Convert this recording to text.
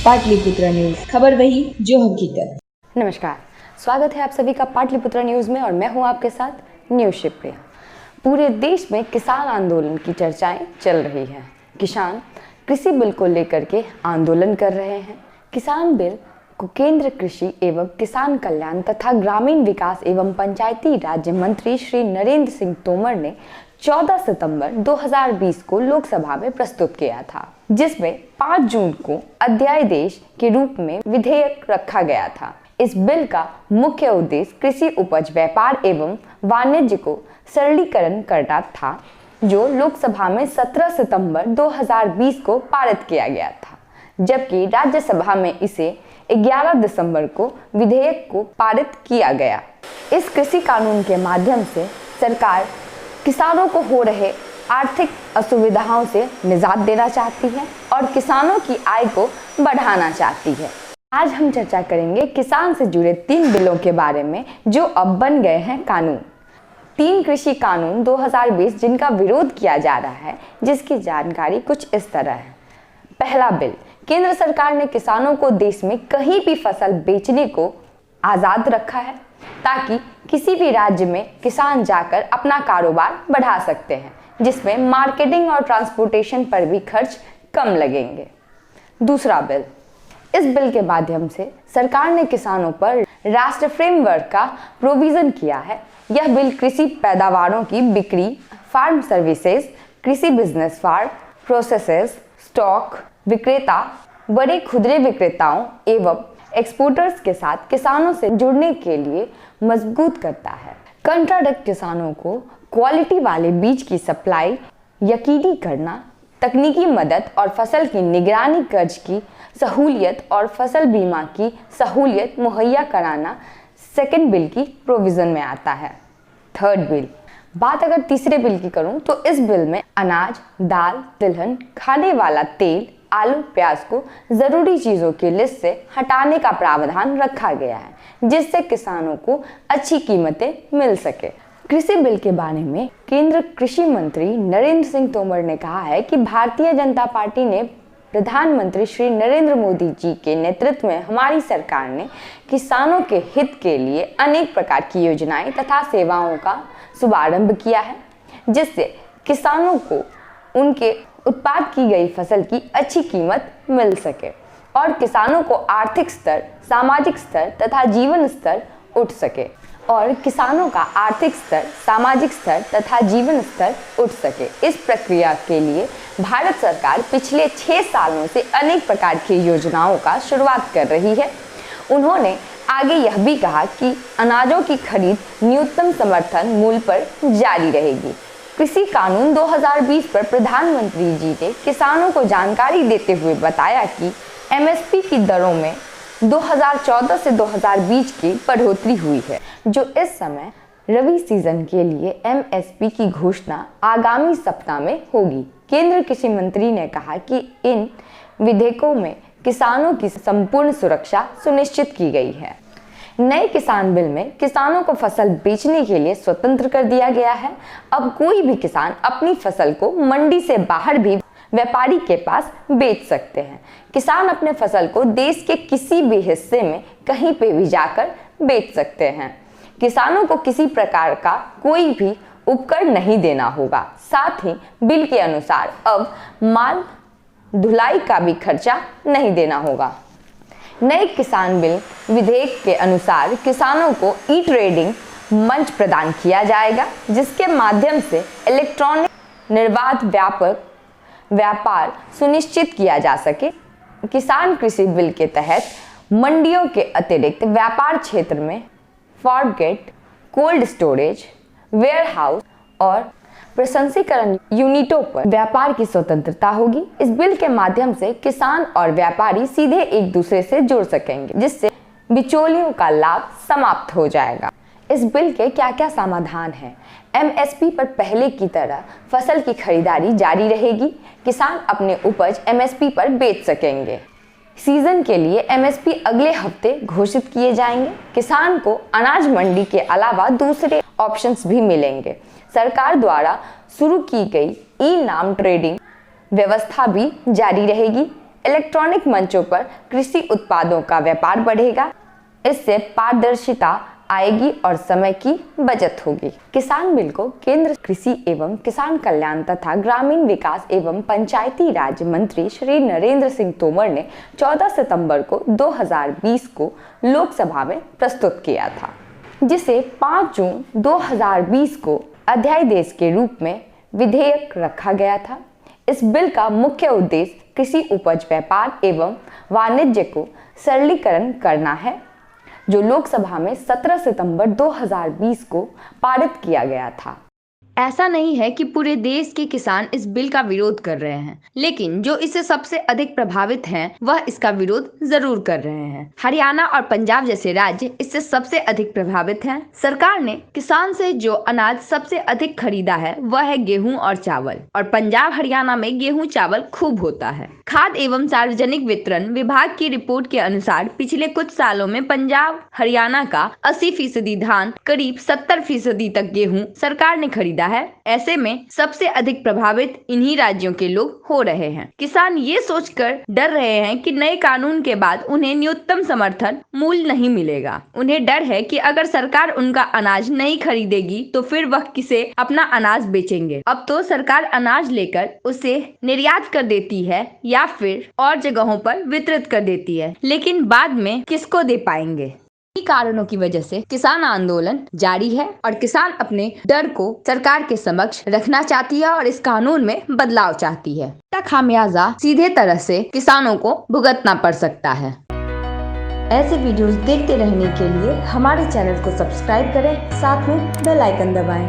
Pataliputra news, खबर वही जो हकीकत। नमस्कार, स्वागत है आप सभी का पाटलिपुत्र न्यूज में और मैं हूं आपके साथ न्यूज शिवप्रिया। पूरे देश में किसान आंदोलन की चर्चाएं चल रही हैं। किसान कृषि बिल को लेकर के आंदोलन कर रहे हैं। किसान बिल को केंद्र कृषि एवं किसान कल्याण तथा ग्रामीण विकास एवं पंचायती राज्य मंत्री श्री नरेंद्र सिंह तोमर ने 14 सितंबर 2020 को लोकसभा में प्रस्तुत किया था, जिसमें 5 जून को अध्यादेश के रूप में विधेयक रखा गया था। इस बिल का मुख्य उद्देश्य कृषि उपज व्यापार एवं वाणिज्य को सरलीकरण करना था, जो लोकसभा में 17 सितंबर 2020 को पारित किया गया था, जबकि राज्यसभा में इसे 11 दिसंबर को विधेयक को पारित किया गया। इस कृषि कानून के माध्यम से सरकार किसानों को हो रहे आर्थिक असुविधाओं से निजात देना चाहती है और किसानों की आय को बढ़ाना चाहती है। आज हम चर्चा करेंगे किसान से जुड़े 3 बिलों के बारे में जो अब बन गए हैं कानून। 3 कृषि कानून 2020 जिनका विरोध किया जा रहा है, जिसकी जानकारी कुछ इस तरह है। पहला बिल, केंद्र सरकार ने किसानों को देश में कहीं भी फसल बेचने को आज़ाद रखा है, ताकि किसी भी राज्य में किसान जाकर अपना कारोबार बढ़ा सकते हैं, जिसमें मार्केटिंग और ट्रांसपोर्टेशन पर भी खर्च कम लगेंगे। दूसरा बिल, इस बिल के माध्यम से सरकार ने किसानों पर राष्ट्र फ्रेमवर्क का प्रोविजन किया है। यह बिल कृषि पैदावारों की बिक्री, फार्म सर्विसेज, कृषि बिजनेस फार्म प्रोसेसेस, स्टॉक विक्रेता, बड़े खुदरे विक्रेताओं एवं एक्सपोर्टर्स के साथ किसानों से जुड़ने के लिए मजबूत करता है। कंट्राक्ट किसानों को क्वालिटी वाले बीज की सप्लाई यकीनी करना, तकनीकी मदद और फसल की निगरानी, कर्ज की सहूलियत और फसल बीमा की सहूलियत मुहैया कराना सेकंड बिल की प्रोविजन में आता है। थर्ड बिल, बात अगर तीसरे बिल की करूं तो इस बिल में अनाज, दाल, तिलहन, खाने वाला तेल, आलू, प्याज को जरूरी चीजों की लिस्ट से हटाने का प्रावधान रखा गया है, जिससे किसानों को अच्छी कीमतें मिल सके। कृषि बिल के बारे में केंद्र कृषि मंत्री नरेंद्र सिंह तोमर ने कहा है कि भारतीय जनता पार्टी ने प्रधानमंत्री श्री नरेंद्र मोदी जी के नेतृत्व में हमारी सरकार ने किसानों के हित के लिए अनेक प्रकार की योजनाएं तथा सेवाओं का शुभारंभ किया है, जिससे किसानों को उनके उत्पाद की गई फसल की अच्छी कीमत मिल सके और किसानों को आर्थिक स्तर, सामाजिक स्तर तथा जीवन स्तर उठ सके उठ सके। इस प्रक्रिया के लिए भारत सरकार पिछले 6 सालों से अनेक प्रकार की योजनाओं का शुरुआत कर रही है। उन्होंने आगे यह भी कहा कि अनाजों की खरीद न्यूनतम समर्थन मूल्य पर जारी रहेगी। कृषि कानून 2020 पर प्रधानमंत्री जी ने किसानों को जानकारी देते हुए बताया कि एमएसपी की दरों में 2014 से 2020 की बढ़ोतरी हुई है, जो इस समय रबी सीजन के लिए एमएसपी की घोषणा आगामी सप्ताह में होगी। केंद्रीय कृषि मंत्री ने कहा कि इन विधेयकों में किसानों की संपूर्ण सुरक्षा सुनिश्चित की गई है। नए किसान बिल में किसानों को फसल बेचने के लिए स्वतंत्र कर दिया गया है। अब कोई भी किसान अपनी फसल को मंडी से बाहर भी व्यापारी के पास बेच सकते हैं। किसान अपने फसल को देश के किसी भी हिस्से में कहीं पे भी जाकर बेच सकते हैं। किसानों को किसी प्रकार का कोई भी उपकरण नहीं देना होगा। साथ ही बिल के अनुसार अब माल ढुलाई का भी खर्चा नहीं देना होगा। नए किसान बिल विधेयक के अनुसार किसानों को ई ट्रेडिंग मंच प्रदान किया जाएगा, जिसके माध्यम से इलेक्ट्रॉनिक निर्बाध व्यापार सुनिश्चित किया जा सके। किसान कृषि बिल के तहत मंडियों के अतिरिक्त व्यापार क्षेत्र में फॉरगेट, कोल्ड स्टोरेज, वेयरहाउस और प्रसंस्करण यूनिटों पर व्यापार की स्वतंत्रता होगी। इस बिल के माध्यम से किसान और व्यापारी सीधे एक दूसरे से जुड़ सकेंगे, जिससे बिचौलियों का लाभ समाप्त हो जाएगा। इस बिल के क्या क्या समाधान हैं? एमएसपी पर पहले की तरह फसल की खरीदारी जारी रहेगी। किसान अपने उपज एमएसपी पर बेच सकेंगे। सीजन के लिए एमएसपी अगले हफ्ते घोषित किए जाएंगे। किसान को अनाज मंडी के अलावा दूसरे ऑप्शंस भी मिलेंगे। सरकार द्वारा शुरू की गई ई नाम ट्रेडिंग व्यवस्था भी जारी रहेगी। इलेक्ट्रॉनिक मंचों पर कृषि उत्पादों का व्यापार बढ़ेगा। इससे पारदर्शिता आएगी और समय की बचत होगी। किसान बिल को केंद्र कृषि एवं किसान कल्याण तथा ग्रामीण विकास एवं पंचायती राज मंत्री श्री नरेंद्र सिंह तोमर ने 14 सितंबर को 2020 को लोकसभा में प्रस्तुत किया था, जिसे 5 जून 2020 को अध्यादेश के रूप में विधेयक रखा गया था। इस बिल का मुख्य उद्देश्य कृषि उपज व्यापार एवं वाणिज्य को सरलीकरण करना है, जो लोकसभा में 17 सितंबर 2020 को पारित किया गया था। ऐसा नहीं है कि पूरे देश के किसान इस बिल का विरोध कर रहे हैं, लेकिन जो इससे सबसे अधिक प्रभावित हैं, वह इसका विरोध जरूर कर रहे हैं। हरियाणा और पंजाब जैसे राज्य इससे सबसे अधिक प्रभावित हैं। सरकार ने किसान से जो अनाज सबसे अधिक खरीदा है वह है गेहूं और चावल, और पंजाब हरियाणा में गेहूं चावल खूब होता है। खाद्य एवं सार्वजनिक वितरण विभाग की रिपोर्ट के अनुसार पिछले कुछ सालों में पंजाब हरियाणा का 80% धान, करीब 70% तक गेहूं सरकार ने खरीदा है। ऐसे में सबसे अधिक प्रभावित इन्हीं राज्यों के लोग हो रहे हैं। किसान ये सोचकर डर रहे हैं कि नए कानून के बाद उन्हें न्यूनतम समर्थन मूल्य नहीं मिलेगा। उन्हें डर है कि अगर सरकार उनका अनाज नहीं खरीदेगी तो फिर वह किसे अपना अनाज बेचेंगे। अब तो सरकार अनाज लेकर उसे निर्यात कर देती है या फिर और जगहों पर वितरित कर देती है, लेकिन बाद में किसको दे पाएंगे। इन्हीं कारणों की वजह से किसान आंदोलन जारी है और किसान अपने डर को सरकार के समक्ष रखना चाहती है और इस कानून में बदलाव चाहती है। इसका खामियाजा सीधे तरह से किसानों को भुगतना पड़ सकता है। ऐसे वीडियोस देखते रहने के लिए हमारे चैनल को सब्सक्राइब करें, साथ में बेल आइकन दबाएं।